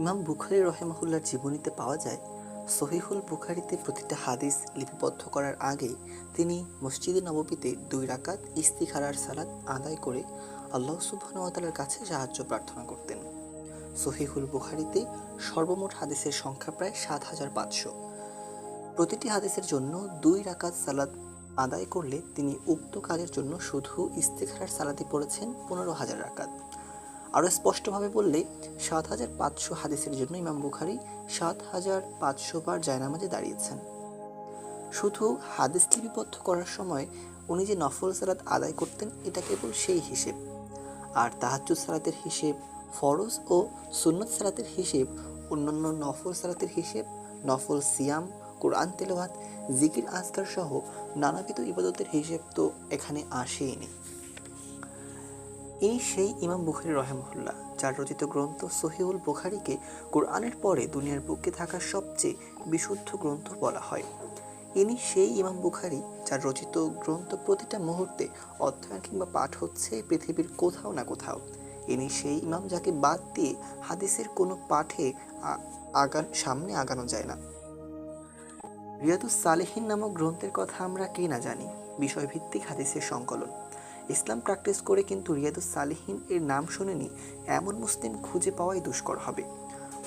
ইমাম বুখারী রহিমাহুল্লাহর জীবনীতে পাওয়া যায়, সহিহুল বুখারীতে প্রতিটা হাদিস লিপিবদ্ধ করার আগে তিনি মসজিদে নববীতে 2 রাকাত ইস্তিখারার সালাত আদায় করে আল্লাহ সুবহানাহু ওয়া তাআলার কাছে সাহায্য প্রার্থনা করতেন। সহিহুল বুখারীতে সর্বমোট হাদিসের সংখ্যা প্রায় ৭,৫০০। প্রতিটি হাদিসের জন্য 2 রাকাত সালাত আদায় করলে তিনি উক্ত কাজের জন্য শুধু ইস্তিখারার সালাতই পড়েছেন 15,000 রাকাত। আরও স্পষ্টভাবে বললে ৭,৫০০ হাদিসের জন্য ইমাম বুখারী ৭,৫০০ বার জায়নামাজে দাঁড়িয়েছেন। শুধু হাদিস লিপিবদ্ধ করার সময় উনি যে নফল সালাত আদায় করতেন এটা কেবল সেই হিসেব। আর তাহাজ্জুদ সালাতের হিসেব, ফরজ ও সুন্নত সালাতের হিসেব, অন্যান্য নফল সালাতের হিসেব, নফল সিয়াম, কোরআন তেলাওয়াত, জিকির আজকার সহ নানাবিধ ইবাদতের হিসেব তো এখানে আসেইনি। এই সেই ইমাম বুখারী রহিমাহুল্লাহ যার রচিত গ্রন্থ সহিহুল বুখারীকে কোরআনের পরে দুনিয়ার বুকে থাকা সবচেয়ে বিশুদ্ধ গ্রন্থ বলা হয়। ইনি সেই ইমাম বুখারী যার রচিত গ্রন্থ প্রতিটা মুহূর্তে অধ্যয়ন কিংবা পাঠ হচ্ছে পৃথিবীর কোথাও না কোথাও। ইনি সেই ইমাম যাকে বাদ দিয়ে হাদিসের কোনো পাঠে সামনে আগানো যায় না। রিয়াদুস সালেহীন নামক গ্রন্থের কথা আমরা কে না জানি, বিষয়ভিত্তিক হাদিসের সংকলন। ইসলাম প্র্যাকটিস করে কিন্তু রিয়াদুস সালেহীন এর নাম শুনেনি এমন মুসলিম খুঁজে পাওয়াই দুষ্কর হবে।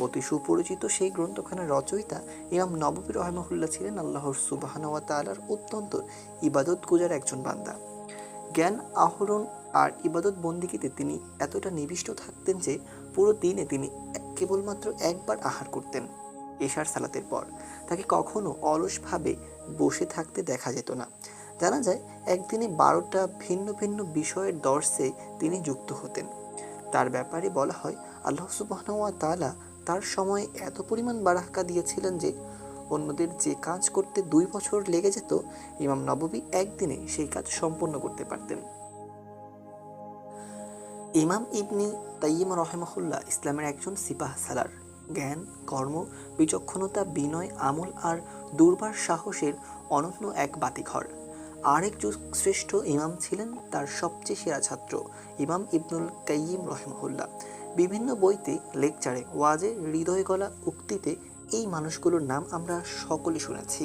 অতি সুপরিচিত সেই গ্রন্থখানার রচয়িতা ইমাম নববী রহিমাহুল্লাহ ছিলেন আল্লাহর সুবহানাহু ওয়া তাআলার অত্যন্ত ইবাদত গুজার একজন বান্দা। জ্ঞান আহরণ আর ইবাদত বন্দিগিতে তিনি এতটা নিবিষ্ট থাকতেন যে পুরো দিনে তিনি কেবলমাত্র একবার আহার করতেন, এশার সালাতের পর। তাকে কখনো অলসভাবে বসে থাকতে দেখা যেত না। জানা যায় একদিনে 12টা ভিন্ন ভিন্ন বিষয়ের দর্শে তিনি যুক্ত হতেন। তার ব্যাপারে বলা হয়, আল্লাহ সুবহানাহু ওয়া তাআলা তার সময়ে এত পরিমাণ বারাকা দিয়েছিলেন যে অন্যদের যে কাজ করতে 2 বছর লেগে যেত, ইমাম নববী একদিনে সেই কাজ সম্পন্ন করতে পারতেন। ইমাম ইবনে তাইয়্যিমা রাহিমাহুল্লাহ ইসলামের একজন সিপাহ সালার। জ্ঞান, কর্ম, বিচক্ষণতা, বিনয়, আমল আর দুর্বার সাহসের অনন্য এক বাতিঘর। আরেক শ্রেষ্ঠ ইমাম ছিলেন তার সবচেয়ে সেরা ছাত্র ইমাম ইবনুল কাইয়িম রাহিমাহুল্লাহ। বিভিন্ন বইতে, লেকচারে, ওয়াজে, হৃদয় গলা উক্তিতে এই মানুষগুলোর নাম আমরা সকলে শুনেছি।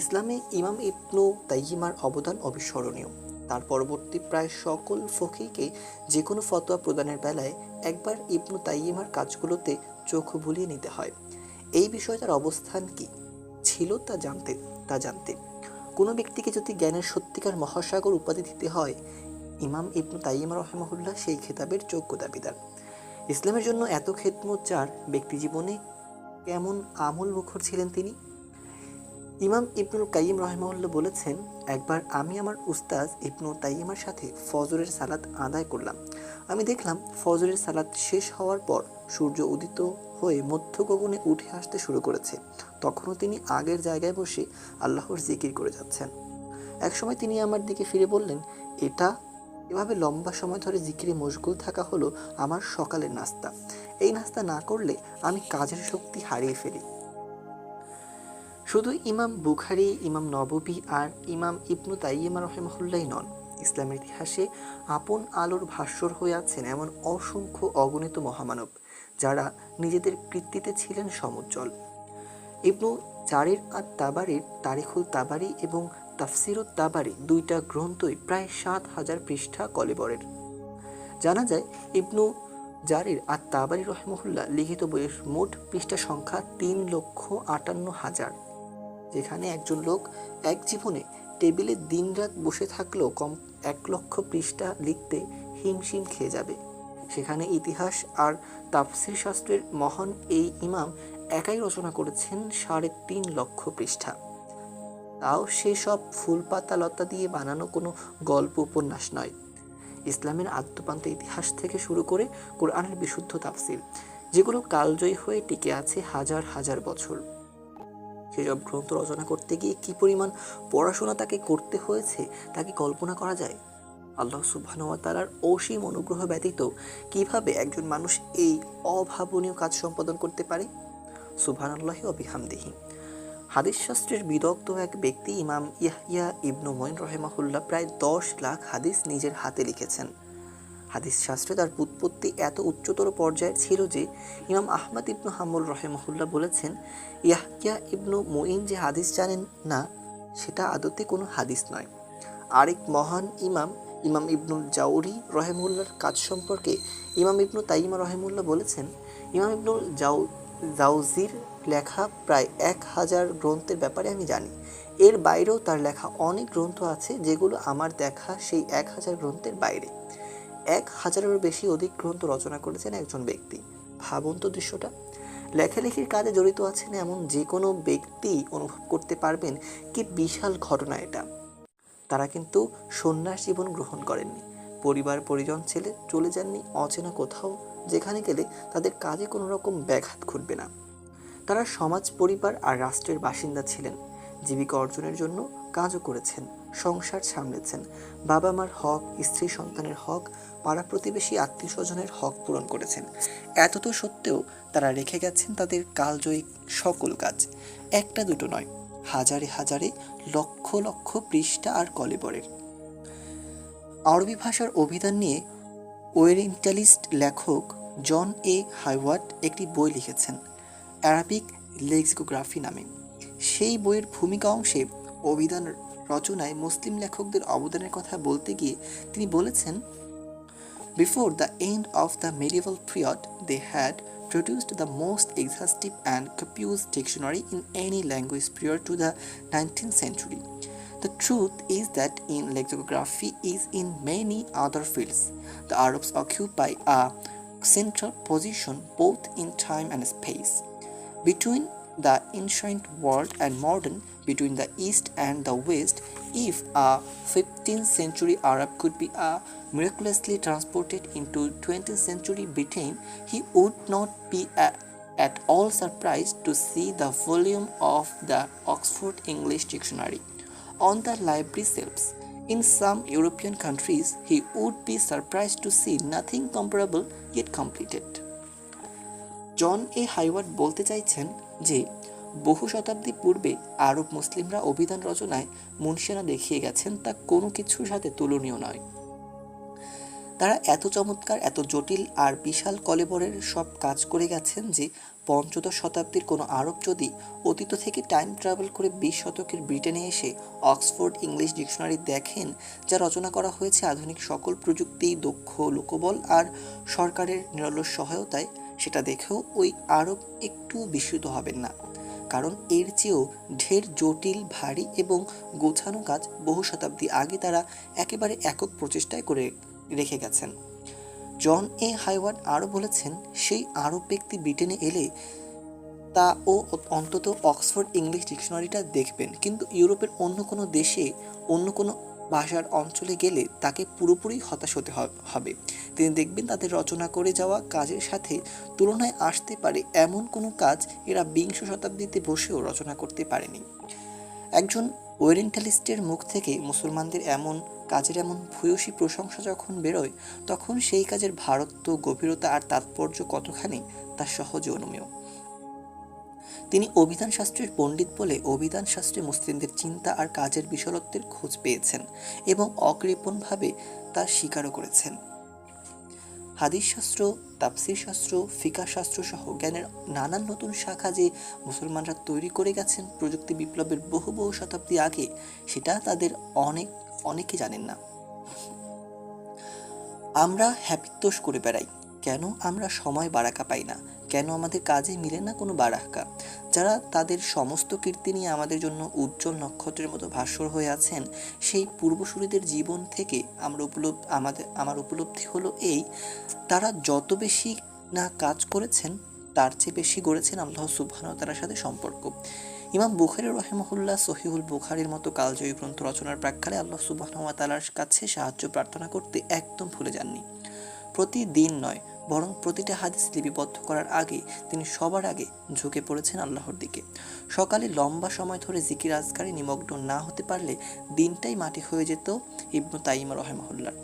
ইসলামে ইমাম ইবনু তাইয়্যিমার অবদান অবিস্মরণীয়। তার পরবর্তী প্রায় সকল ফকিহকে যে কোনো ফতোয়া প্রদানের বেলায় একবার ইবনু তাইয়্যিমার কাজগুলোতে চোখ বুলিয়ে নিতে হয়। এই বিষয়ে তার অবস্থান কি ছিল তা জানতে কোনো ব্যক্তিকে যদি জ্ঞানের সত্যিকার মহাসাগর উপাধি দিতে হয়, ইমাম ইবনু তাইয়্যিমা রাহিমাহুল্লাহ সেই খেতাবের যোগ্য দাবিদার। ইসলামের জন্য এত খেদমত যার ব্যক্তি জীবনে কেমন আমল মুখর ছিলেন তিনি। ইমাম ইবনুল কাইয়িম রাহিমাহুল্লাহ বলেছেন, একবার আমি আমার উস্তাদ ইবনু তাইয়্যিমার সাথে ফজরের সালাত আদায় করলাম। আমি দেখলাম ফজরের সালাত শেষ হওয়ার পর সূর্য উদিত হয়ে মধ্য গগনে উঠে আসতে শুরু করেছে। তখনও তিনি আগের জায়গায় বসে আল্লাহর জিকির করে যাচ্ছেন। একসময় তিনি আমার দিকে ফিরে বললেন, এভাবে লম্বা সময় ধরে জিকিরে মশগুল থাকা হলো আমার সকালের নাস্তা। এই নাস্তা না করলে আমি কাজের শক্তি হারিয়ে ফেলি। শুধু ইমাম বুখারী, ইমাম নববী আর ইমাম ইবনু তাইয়্যিমা রাহিমাহুল্লাহই নন, ইসলামের ইতিহাসে আপন আলোর ভাস্বর হয়ে আছেন এমন অসংখ্য অগণিত মহামানব যারা নিজেদের কৃতিত্বে ছিলেন সমুজ্জ্বল। ইবনু জারির আর তাবারির তারিখুল তাবারি এবং তাফসিরুত তাবারি 2টা গ্রন্থই প্রায় 7,000 পৃষ্ঠা কলেবরের। জানা যায় ইবনু জারির আর তাবারি রহিমাহুল্লাহ লিখিত বইয়ের মোট পৃষ্ঠা সংখ্যা 3,58,000। যেখানে একজন লোক এক জীবনে টেবিলে দিনরাত বসে থাকলেও কম 1 লক্ষ পৃষ্ঠা লিখতে হিমশিম খেয়ে যাবে, সেখানে ইতিহাস আর তাফসির শাস্ত্রের মহান এই ইমাম একাই রচনা করেছেন 3.5 লক্ষ পৃষ্ঠা। তাও সেসব ফুলপাতা লতা দিয়ে বানানো কোনো গল্প উপন্যাস নয়। ইসলামের আদ্যপান্ত ইতিহাস থেকে শুরু করে কোরআনের বিশুদ্ধ তাফসির, যেগুলো কালজয়ী হয়ে টিকে আছে হাজার হাজার বছর। সেসব গ্রন্থ রচনা করতে গিয়ে কি পরিমাণ পড়াশোনা তাকে করতে হয়েছে তা কি কল্পনা করা যায়? আল্লাহ সুবহানাহু ওয়া তাআলার অসীম অনুগ্রহ ব্যতীত কিভাবে একজন মানুষ এই অভাবনীয় কাজ সম্পাদন করতে পারে? সুবহানাল্লাহি ওয়া বিহামদিহি। হাদিস শাস্ত্রের বিদগ্ধ এক ব্যক্তি ইমাম ইয়াহইয়া ইবনু মঈন রাহিমাহুল্লাহ প্রায় 10 লাখ হাদিস নিজের হাতে লিখেছেন। হাদিস শাস্ত্রে তার উৎপত্তি এত উচ্চতর পর্যায়ের ছিল যে ইমাম আহমদ ইবনু হাম্বল রহেমাহুল্লাহ বলেছেন, ইয়াহইয়া ইবনু মুঈন যে হাদিস জানেন না সেটা আদতে কোনো হাদিস নয়। আরেক মহান ইমাম ইমাম ইবনুল জাউরি রহেমুল্লাহর কাজ সম্পর্কে ইমাম ইবনু তাইমা রহেমুল্লাহ বলেছেন, ইমাম ইবনুল জাউজির লেখা প্রায় 1000 গ্রন্থের ব্যাপারে আমি জানি। এর বাইরেও তার লেখা অনেক গ্রন্থ আছে যেগুলো আমার দেখা সেই 1000 গ্রন্থের বাইরে। 1000-এরও বেশি অধিক গ্রন্থ রচনা করেছেন একজন ব্যক্তি। ভাবুন তো দৃশ্যটা। লেখালেখির কাজে জড়িত আছেন এমন যে কোনো ব্যক্তি অনুভব করতে পারবেন কি বিশাল ঘটনা এটা। তারা কিন্তু সন্ন্যাস জীবন গ্রহণ করেননি, পরিবার পরিজন ছেড়ে চলে যাননি অচেনা কোথাও, যেখানে গেলে তাদের কাজে কোনো রকম ব্যাঘাত ঘটবে না। তারা সমাজ, পরিবার আর রাষ্ট্রের বাসিন্দা ছিলেন। জীবিকা অর্জনের জন্য কাজও করেছেন, সংসার সামলেছেন, বাবা মার হক, স্ত্রী সন্তানের হক, পাড়া প্রতিবেশী আত্মীয় স্বজনের হক পূরণ করেছেন। এত তো সত্ত্বেও তারা রেখে গেছেন তাদের কালজয়ী সকল কাজ। একটা দুটো নয়, হাজারে হাজারে লক্ষ লক্ষ পৃষ্ঠা আর কলেবরের। আরবি ভাষার অভিধান নিয়ে ওরিয়েন্টালিস্ট লেখক জন এ হাইওয়ার্ড একটি বই লিখেছেন অ্যারাবিক লেক্সিকোগ্রাফি নামে। সেই বইয়ের ভূমিকা অংশে অভিধান রচনায় মুসলিম লেখকদের অবদানের কথা বলতে গিয়ে তিনি বলেছেন, Before the end of the medieval period, they had produced the most exhaustive and copious dictionary in any language prior to the 19th century. The truth is that in lexicography is in many other fields, the Arabs occupy a central position both in time and space. Between the ancient world and modern, between the East and the West, if a 15th century Arab could be miraculously transported into 20th century Britain, he would not be at all surprised to see the volume of the Oxford English Dictionary on the library shelves. In some European countries, he would be surprised to see nothing comparable yet completed. জন এ হাইওয়ার্ড বলতে চাইছেন যে বহু শতাব্দী পূর্বে আরব মুসলিমরা অভিধান রচনায় মুনশিয়ানা দেখিয়ে গেছেন তা কোনো কিছুর সাথে তুলনীয় নয়। তারা এত চমৎকার, এত জটিল আর বিশাল কলেবরের সব কাজ করে গেছেন যে পঞ্চদশ শতাব্দীর কোনো আরব যদি অতীত থেকে টাইম ট্রাভেল করে 20 শতকের ব্রিটেনে এসে অক্সফোর্ড ইংলিশ ডিকশনারি দেখেন, যা রচনা করা হয়েছে আধুনিক সকল প্রযুক্তি, দক্ষ লোকবল আর সরকারের নিরলস সহায়তায়, সেটা দেখেও ওই আরব একটু বিস্মিত হবেন না। কারণ এর চেয়েও ঢের জটিল, ভারী এবং গোছানো কাজ বহু শতাব্দী আগে তারা একেবারে একক প্রচেষ্টায় করে রেখে গেছেন। জন এ হাইওয়ার্ড আরও বলেছেন, সেই আরব ব্যক্তি ব্রিটেনে এলে তা ও অন্তত অক্সফোর্ড ইংলিশ ডিকশনারিটা দেখবেন, কিন্তু ইউরোপের অন্য কোনো দেশে, অন্য কোনো ভাষার অঞ্চলে গেলে তাকে পুরোপুরি হতাশ হতে হবে। তিনি দেখবেন তাদের রচনা করে যাওয়া কাজের সাথে তুলনায় আসতে পারে এমন কোনো কাজ এরা 20 শতাব্দীতে বসেও রচনা করতে পারেনি। একজন ওরিয়েন্টালিস্টের মুখ থেকে মুসলমানদের এমন কাজের এমন ভূয়সী প্রশংসা যখন বেরোয়, তখন সেই কাজের ভারত্ব, গভীরতা আর তাৎপর্য কতখানি তা সহজে অনুমেয়। তিনি অভিধান শাস্ত্রের পণ্ডিত বলে অভিধান শাস্ত্রে মুসলিমদের চিন্তা আর কাজের বিশালত্বের খোঁজ পেয়েছেন এবং অকৃপণভাবে তা স্বীকারও করেছেন। হাদিস শাস্ত্র, তাফসির শাস্ত্র, ফিকাহ শাস্ত্র সহ জ্ঞানের নানান নতুন শাখা যে মুসলমানরা তৈরি করে গেছেন প্রযুক্তি বিপ্লবের বহু বহু শতাব্দী আগে, সেটা তাদের অনেকে জানেন না। আমরা হ্যাপিত্তোষ করে বেড়াই, কেন আমরা সময় বারাকা পাই না, কেন আমাদের কাজে মিলে না কোনো বারাকা। যারা তাদের সমস্ত কীর্তি নিয়ে আমাদের জন্য উজ্জ্বল নক্ষত্রের মতো ভাস্বর হয়ে আছেন, সেই পূর্বসূরীদের জীবন থেকে আমার উপলব্ধি হলো এই, তারা যত বেশি না কাজ করেছেন তার চেয়ে বেশি গড়েছেন আল্লাহ সুবহানাহু ওয়া তাআলার সাথে সম্পর্ক। ইমাম বুখারী রাহিমাহুল্লাহ সহিহুল বুখারীর মতো কালজয়ী গ্রন্থ রচনার প্রাক্কালে আল্লাহ সুবহানাহু ওয়া তাআলার কাছে সাহায্য প্রার্থনা করতে একদম ভুলে যাননি। প্রতিদিন নয়, বরং প্রতিটা হাদিস লিপিবদ্ধ করার আগে তিনি সবার আগে ঝুঁকে পড়েছেন আল্লাহর দিকে। সকালে লম্বা সময় ধরে জিকির আজকারে নিমগ্ন না হতে পারলে দিনটাই মাটি হয়ে যেত ইবনু তাইমা রাহিমাহুল্লাহ।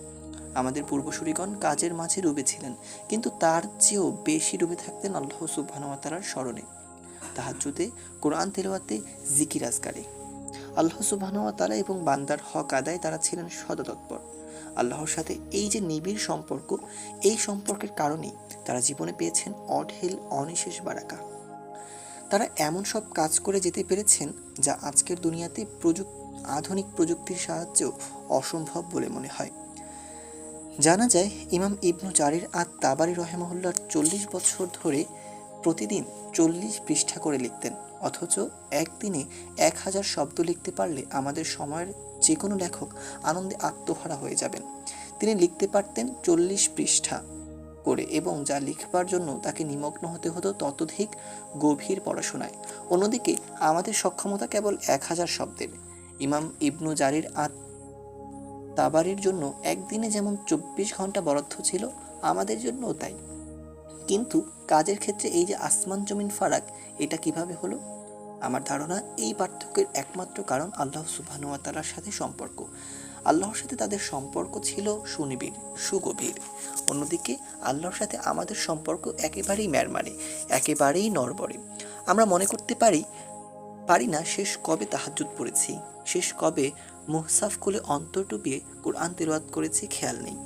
আমাদের পূর্বসূরিগণ কাজের মাঝে ডুবে ছিলেন, কিন্তু তার চেয়েও বেশি ডুবে থাকতেন আল্লাহ সুবহানাহু ওয়া তাআলার স্মরণে, তাহাজ্জুদে, কোরআন তেলাওয়াতে, জিকির আজকারে। আল্লাহ সুবহানাহু ওয়া তাআলা এবং বান্দার হক আদায় তারা ছিলেন সদা তৎপর। আল্লাহর সাথে এই যে নিবিড় সম্পর্ক, এই সম্পর্কের কারণেই তারা জীবনে পেয়েছেন অঢেল অনিশেষ বারাকা। তারা এমন সব কাজ করে যেতে পেরেছেন যা আজকের দুনিয়াতে আধুনিক প্রযুক্তির সাহায্যেও অসম্ভব বলে মনে হয়। জানা যায় ইমাম ইবনু জারির আত তাবারি রহেমাহুল্লাহ 40 বছর ধরে প্রতিদিন 40 পৃষ্ঠা করে লিখতেন, অথচ একদিনে 1000 শব্দ লিখতে পারলে আমাদের সময়ের যে কোনো লেখক আনন্দে আত্মহারা হয়ে যাবেন। তিনি লিখতে পারতেন 40 পৃষ্ঠা করে, এবং যা লিখবার জন্য তাকে নিমগ্ন হতে হতো ততোধিক গভীর পড়াশোনায়। অন্যদিকে আমাদের সক্ষমতা কেবল 1000 শব্দের। ইমাম ইবনু জারির আত তাবারির জন্য একদিনে যেমন 24 ঘন্টা বরাদ্দ ছিল, আমাদের জন্যও তাই। কিন্তু কাজের ক্ষেত্রে এই যে আসমান জমিন ফারাক, এটা কিভাবে হলো? আমার ধারণা এই পার্থক্যের একমাত্র কারণ আল্লাহ সুবহানাহু ওয়া তাআলার সাথে সম্পর্ক। আল্লাহর সাথে তাদের সম্পর্ক ছিল সুনিবিড়, সুগভীর। অন্যদিকে আল্লাহর সাথে আমাদের সম্পর্ক একেবারেই ম্যারমারে, একেবারেই নড়বড়ে। আমরা মনে করতে পারি না শেষ কবে তাহাজ্জুদ পড়েছি, শেষ কবে মুহসাফ খুলে অন্তর ডুবিয়ে কোরআন তিলাওয়াত করেছি, খেয়াল নেই।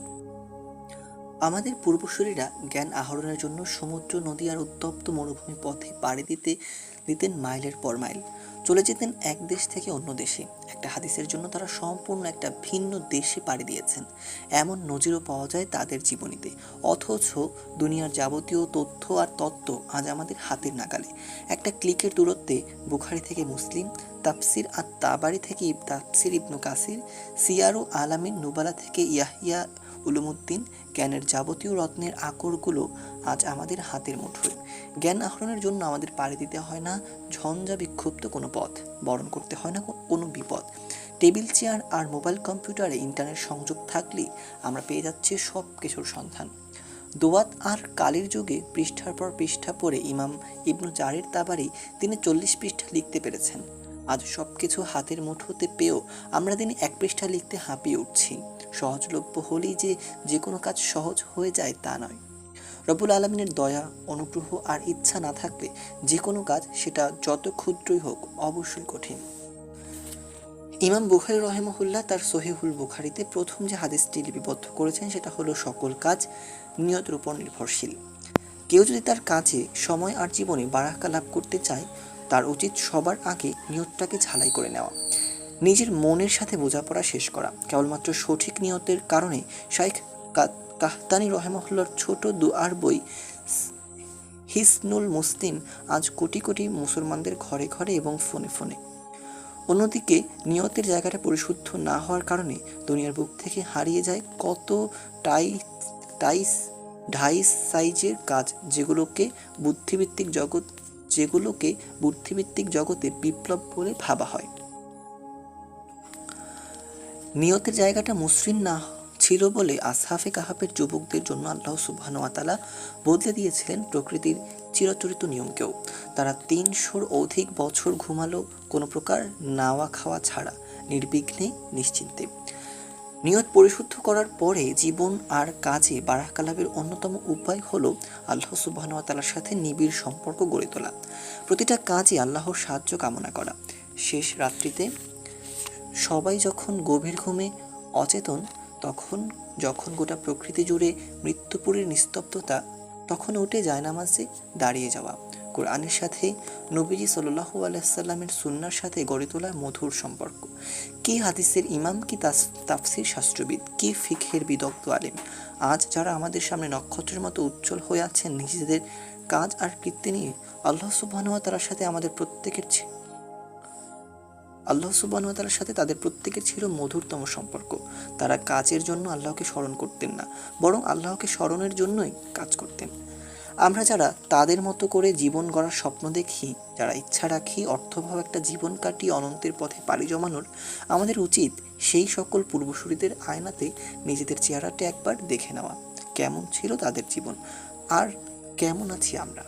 আমাদের পূর্বসূরীরা জ্ঞান আহরণের জন্য সমুদ্র, নদী আর উত্তপ্ত মরুভূমি পথে পাড়ি দিতেন মাইলের পর মাইল। চলে যেতেন এক দেশ থেকে অন্য দেশে। একটা হাদিসের জন্য তারা সম্পূর্ণ একটা ভিন্ন দেশে পাড়ি দিয়েছেন, এমন নজিরও পাওয়া যায় তাদের জীবনীতে। অথচ দুনিয়ার যাবতীয় তথ্য আর তত্ত্ব আজ আমাদের হাতের নাগালে, একটা ক্লিকের দূরত্বে। বুখারী থেকে মুসলিম, তাফসির আত তাবারি থেকে তাফসির ইবনু কাসির, সিয়ারু আলামিন নুবালা থেকে ইয়াহইয়া উলুমুদ্দিন, জ্ঞানের যাবতীয় রত্নের আকরগুলো আজ আমাদের হাতের মুঠোয়। জ্ঞান আহরণের জন্য আমাদের পাড়ি দিতে হয় না ঝঞ্ঝা বিক্ষুব্ধ কোনো পথ, বরণ করতে হয় না কোনো বিপদ। টেবিল চেয়ার আর মোবাইল কম্পিউটারে ইন্টারনেট সংযোগ থাকলেই আমরা পেয়ে যাচ্ছি সব কিছুর সন্ধান। দোয়াত আর কালির যুগে পৃষ্ঠার পর পৃষ্ঠা পড়ে ইমাম ইবনু জারির তাবারি তিনি 40 পৃষ্ঠা লিখতে পেরেছেন। আজ সব কিছু হাতের মুঠোতে পেয়েও আমরা দিনে 1 পৃষ্ঠা লিখতে হাঁপিয়ে উঠছি। সহজলভ্য হলেই যে কোনো কাজ সহজ হয়ে যায় তা নয়। রব্বুল আলামিনের দয়া, অনুগ্রহ আর ইচ্ছা না থাকলে যে কোনো কাজ, সেটা যত ক্ষুদ্রই হোক, অবশ্যই কঠিন। ইমাম বুখারী রহিমাহুল্লাহ তার সহিহুল বুখারীতে প্রথম যে হাদিসটি লিপিবদ্ধ করেছেন সেটা হলো, সকল কাজ নিয়তের উপর নির্ভরশীল। কেউ যদি তার কাজে, সময় আর জীবনে বারাকা লাভ করতে চায়, তার উচিত সবার আগে নিয়তটাকে ঝালাই করে নেওয়া, নিজের মনের সাথে বোঝাপড়া শেষ করা। কেবলমাত্র সঠিক নিয়তের কারণে শাইখ কাহতানি রহিমাহুল্লাহর ছোট দুআর বই হিসনুল মুসলিম আজ কোটি কোটি মুসলমানদের ঘরে ঘরে এবং ফোনে ফোনে। অন্যদিকে নিয়তের জায়গাটা পরিশুদ্ধ না হওয়ার কারণে দুনিয়ার বুক থেকে হারিয়ে যায় কত ঢাইস সাইজের কাজ, যেগুলোকে বুদ্ধিভিত্তিক জগতে বিপ্লব বলে ভাবা হয়। নিয়তের জায়গাটা মসৃণ না ছিল বলে আসহাফে কাহাফের যুবকদের জন্য আল্লাহ সুবহানাহু ওয়া তাআলা বদলে দিয়েছিলেন প্রকৃতির চিরাচরিত নিয়মকেও। তারা 300-র অধিক বছর ঘুমালো কোনো প্রকার নাওয়া খাওয়া ছাড়া, নির্বিঘ্নে, নিশ্চিন্তে। নিয়ত পরিশুদ্ধ করার পরে জীবন আর কাজে বারাকা লাভের অন্যতম উপায় হলো আল্লাহ সুবহানাহু ওয়া তাআলার সাথে নিবিড় সম্পর্ক গড়ে তোলা, প্রতিটা কাজে আল্লাহর সাহায্য কামনা করা। শেষ রাত্রিতে সবাই যখন গভীর ঘুমে অচেতন, যখন গোটা প্রকৃতি জুড়ে মৃত্যুপুরীর নিস্তব্ধতা, তখন উঠে জায়নামাজে দাঁড়িয়ে যাওয়া, কোরআনের সাথে, নবীজি সাল্লাল্লাহু আলাইহি ওয়াসাল্লামের সুন্নাহর সাথে গড়ে তোলা মধুর সম্পর্ক। কি হাদিসের ইমাম, কি তাফসির শাস্ত্রবিদ, কি ফিকহের বিদগ্ধ আলেম, আজ যারা আমাদের সামনে নক্ষত্রের মতো উজ্জ্বল হয়ে আছেন নিজেদের কাজ আর কীর্তি নিয়ে, আল্লাহ সুবহানাহু ওয়া তাআলার সাথে তাদের প্রত্যেকের ছিল মধুরতম সম্পর্ক। তারা কাজের জন্য আল্লাহকে স্মরণ করতেন না, বরং আল্লাহকে স্মরণের জন্যই কাজ করতেন। আমরা যারা তাদের মতো করে জীবন গড়ার স্বপ্ন দেখি, যারা ইচ্ছা রাখি অর্থবহ একটা জীবন কাটিয়ে অনন্তের পথে পাড়ি জমানোর, আমাদের উচিত সেই সকল পূর্বসূরীদের আয়নাতে নিজেদের চেহারাটা একবার দেখে নেওয়া, কেমন ছিল তাদের জীবন আর কেমন আছি আমরা।